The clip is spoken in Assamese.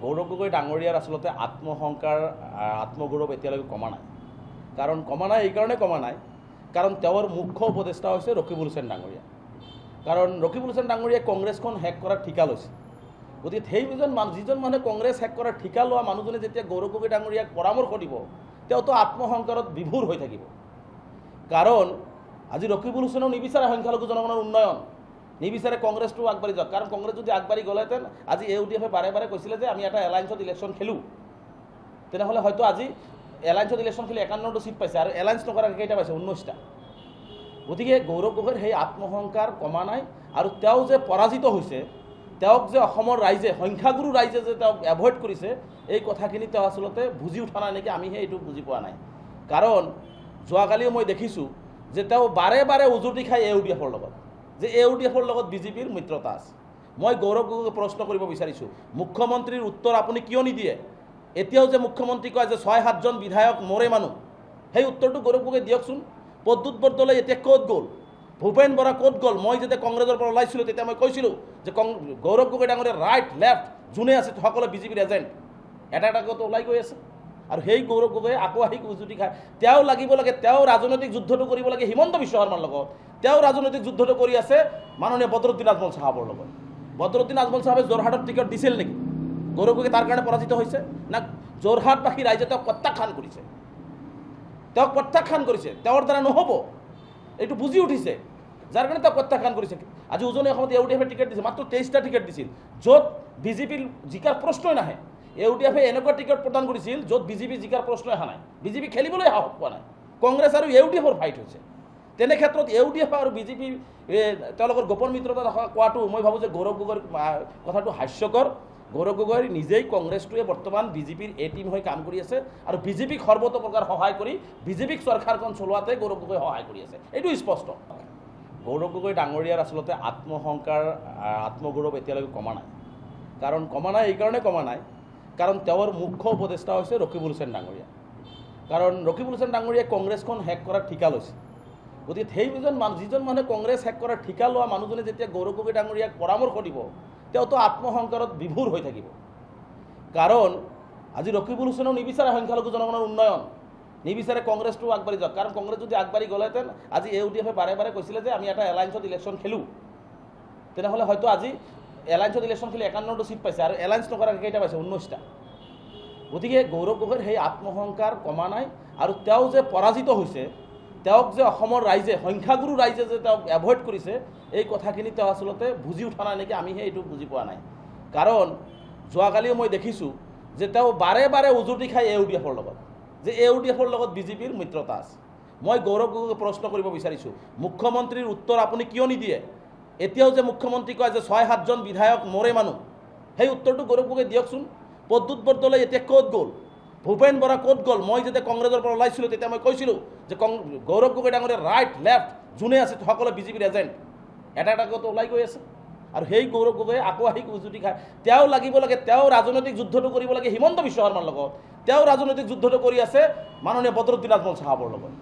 গৌৰৱ গগৈ ডাঙৰীয়াৰ আচলতে আত্মহংকাৰ আত্মগৌৰৱ এতিয়ালৈকে কমা নাই। কাৰণ কমা নাই এইকাৰণে কমা নাই কাৰণ তেওঁৰ মুখ্য উপদেষ্টা হৈছে ৰকিবুল হুছেইন ডাঙৰীয়া। কাৰণ ৰকিবুল হুছেইন ডাঙৰীয়াই কংগ্ৰেছখন হেক কৰাৰ ঠিকা লৈছে। গতিকে যিজন মানুহে কংগ্ৰেছ হেক কৰাৰ ঠিকা লোৱা মানুহজনে যেতিয়া গৌৰৱ গগৈ ডাঙৰীয়াক পৰামৰ্শ দিব, তেওঁতো আত্মহংকাৰত বিভোৰ হৈ থাকিব। কাৰণ আজি ৰকিবুল হুছেইনেও নিবিচাৰে সংখ্যালঘু জনগণৰ উন্নয়ন, নিবিচাৰে কংগ্ৰেছটো আগবাঢ়ি যাওক। কাৰণ কংগ্ৰেছ যদি আগবাঢ়ি গ'লেহেঁতেন আজি ইউডিএফে বাৰে বাৰে কৈছিলে যে আমি এটা এলায়েন্সত ইলেকশ্যন খেলোঁ, তেনেহ'লে হয়তো আজি এলায়েন্সত ইলেকশ্যন খেলি 51টা চিট পাইছে আৰু এলায়েন্স নকৰাকৈ কেইটা পাইছে? 19টা। গতিকে গৌৰৱ গগৈৰ সেই আত্মহংকাৰ কমা নাই আৰু তেওঁ যে পৰাজিত হৈছে, তেওঁক যে অসমৰ ৰাইজে সংখ্যাগুৰু ৰাইজে যে তেওঁক এভইড কৰিছে, এই কথাখিনি তেওঁ আচলতে বুজি উঠা নাই নেকি, আমিহে এইটো বুজি পোৱা নাই। কাৰণ যোৱাকালিও মই দেখিছোঁ যে তেওঁ বাৰে বাৰে উজুতি খায় ইউডিএফৰ লগত, যে ইউডিএফৰ লগত বিজেপিৰ মিত্ৰতা আছে। মই গৌৰৱ গগৈক প্ৰশ্ন কৰিব বিচাৰিছোঁ, মুখ্যমন্ত্ৰীৰ উত্তৰ আপুনি কিয় নিদিয়ে? এতিয়াও যে মুখ্যমন্ত্ৰী কয় যে 6-7জন বিধায়ক মৰে মানুহ, সেই উত্তৰটো গৌৰৱ গগৈ দিয়কচোন। প্ৰদ্যুৎ বৰদলৈ এতিয়া ক'ত গ'ল? ভূপেন বৰা ক'ত গ'ল? মই যেতিয়া কংগ্ৰেছৰ পৰা ওলাইছিলোঁ তেতিয়া মই কৈছিলোঁ যে গৌৰৱ গগৈ ডাঙৰীয়া ৰাইট লেফ্ট যোনে আছে সকলো বিজেপিৰ এজেণ্ট, এটা এটাকৈ ওলাই গৈ আছে। আৰু সেই গৌৰৱ গগৈয়ে আকৌ আহি উজুতি খায়। তেওঁ লাগিব লাগে, তেওঁ ৰাজনৈতিক যুদ্ধটো কৰিব লাগে হিমন্ত বিশ্ব শৰ্মাৰ লগত, তেওঁ ৰাজনৈতিক যুদ্ধটো কৰি আছে মাননীয় বদৰুদ্দিন আজমল চাহাবৰ লগত। বদৰুদ্দিন আজমল চাহাবে যোৰহাটত টিকট দিছিল নেকি? গৌৰৱ গগৈ তাৰ কাৰণে পৰাজিত হৈছে না? যোৰহাটবাসী ৰাইজে তেওঁক প্ৰত্যাখ্যান কৰিছে, তেওঁৰ দ্বাৰা নহ'ব, এইটো বুজি উঠিছে, যাৰ কাৰণে তেওঁক প্ৰত্যাখ্যান কৰিছে। আজি উজনি অসমত ইউডিএফে টিকেট দিছে, মাত্ৰ 23টা টিকেট দিছিল, য'ত বিজেপিৰ জিকাৰ প্ৰশ্নই নাহে। ইউডিএফে এনেকুৱা টিকেট প্ৰদান কৰিছিল য'ত বিজেপি জিকাৰ প্ৰশ্নই অহা নাই, বিজেপি খেলিবলৈ সাহস পোৱা নাই। কংগ্ৰেছ আৰু ইউডিএফৰ ফাইট হৈছে। তেনে ক্ষেত্ৰত ইউডিএফ আৰু বিজেপি তেওঁলোকৰ গোপন মিত্ৰতা কোৱাটো মই ভাবোঁ যে গৌৰৱ গগৈৰ কথাটো হাস্যকৰ। গৌৰৱ গগৈৰ নিজেই কংগ্ৰেছটোৱে বৰ্তমান বিজেপিৰ এ টিম হৈ কাম কৰি আছে আৰু বিজেপিক সৰ্বতো প্ৰকাৰ সহায় কৰি বিজেপিক চৰকাৰখন চলোৱাতে গৌৰৱ গগৈ সহায় কৰি আছে, এইটো স্পষ্ট। গৌৰৱ গগৈ ডাঙৰীয়াৰ আচলতে আত্মহংকাৰ আত্মগৌৰৱ এতিয়ালৈকে কমা নাই। কাৰণ কমা নাই এইকাৰণে কমা নাই কাৰণ তেওঁৰ মুখ্য উপদেষ্টা হৈছে ৰকিবুল হুছেইন ডাঙৰীয়া। কাৰণ ৰকিবুল হুছেইন ডাঙৰীয়াই কংগ্ৰেছখন হেক কৰাৰ ঠিকা লৈছে। গতিকে যিজন মানুহে কংগ্ৰেছ হেক কৰাৰ ঠিকা লোৱা মানুহজনে যেতিয়া গৌৰৱ গগৈ ডাঙৰীয়াক পৰামৰ্শ দিব, তেওঁতো আত্মহংকাৰত বিভোৰ হৈ থাকিব। কাৰণ আজি ৰকিবুল হুছেইনেও নিবিচাৰে সংখ্যালঘু জনগণৰ উন্নয়ন, নিবিচাৰে কংগ্ৰেছটো আগবাঢ়ি যাওক। কাৰণ কংগ্ৰেছ যদি আগবাঢ়ি গ'লেহেঁতেন আজি ইউডিএফে বাৰে বাৰে কৈছিলে যে আমি এটা এলায়েন্সত ইলেকশ্যন খেলোঁ, তেনেহ'লে হয়তো আজি এলায়েন্সত ইলেকশ্যন খেলি 51টা চিট পাইছে আৰু এলায়েন্স নকৰাকৈ কেইটা পাইছে? 19টা। গতিকে গৌৰৱ গগৈৰ সেই আত্মহংকাৰ কমা নাই আৰু তেওঁ যে পৰাজিত হৈছে, তেওঁক যে অসমৰ ৰাইজে সংখ্যাগুৰু ৰাইজে যে তেওঁক এভইড কৰিছে, এই কথাখিনি তেওঁ আচলতে বুজি উঠা নাই নেকি, আমিহে এইটো বুজি পোৱা নাই। কাৰণ যোৱাকালিও মই দেখিছোঁ যে তেওঁ বাৰে বাৰে উজুতি খায় ইউডিএফৰ লগত, যে ইউডিএফৰ লগত বিজেপিৰ মিত্ৰতা আছে। মই গৌৰৱ গগৈক প্ৰশ্ন কৰিব বিচাৰিছোঁ, মুখ্যমন্ত্ৰীৰ উত্তৰ আপুনি কিয় নিদিয়ে? এতিয়াও যে মুখ্যমন্ত্ৰী কয় যে 6-7জন বিধায়ক মৰে মানুহ, সেই উত্তৰটো গৌৰৱ গগৈ দিয়কচোন। প্ৰদ্যুৎ বৰদলৈ এতিয়া ক'ত গ'ল? ভূপেন বৰা ক'ত গ'ল? মই যেতিয়া কংগ্ৰেছৰ পৰা ওলাইছিলোঁ তেতিয়া মই কৈছিলোঁ যে গৌৰৱ গগৈ ডাঙৰীয়া ৰাইট লেফ্ট যোনে আছে সকলো বিজেপিৰ এজেণ্ট, এটা এটাকৈ ওলাই গৈ আছে। আৰু সেই গৌৰৱ গগৈয়ে আকৌ আহি উজুতি খায়। তেওঁ লাগিব লাগে, তেওঁ ৰাজনৈতিক যুদ্ধটো কৰিব লাগে হিমন্ত বিশ্ব শৰ্মাৰ লগত, তেওঁ ৰাজনৈতিক যুদ্ধটো কৰি আছে মাননীয় বদৰুদ্দিন আজমল চাহাবৰ লগত।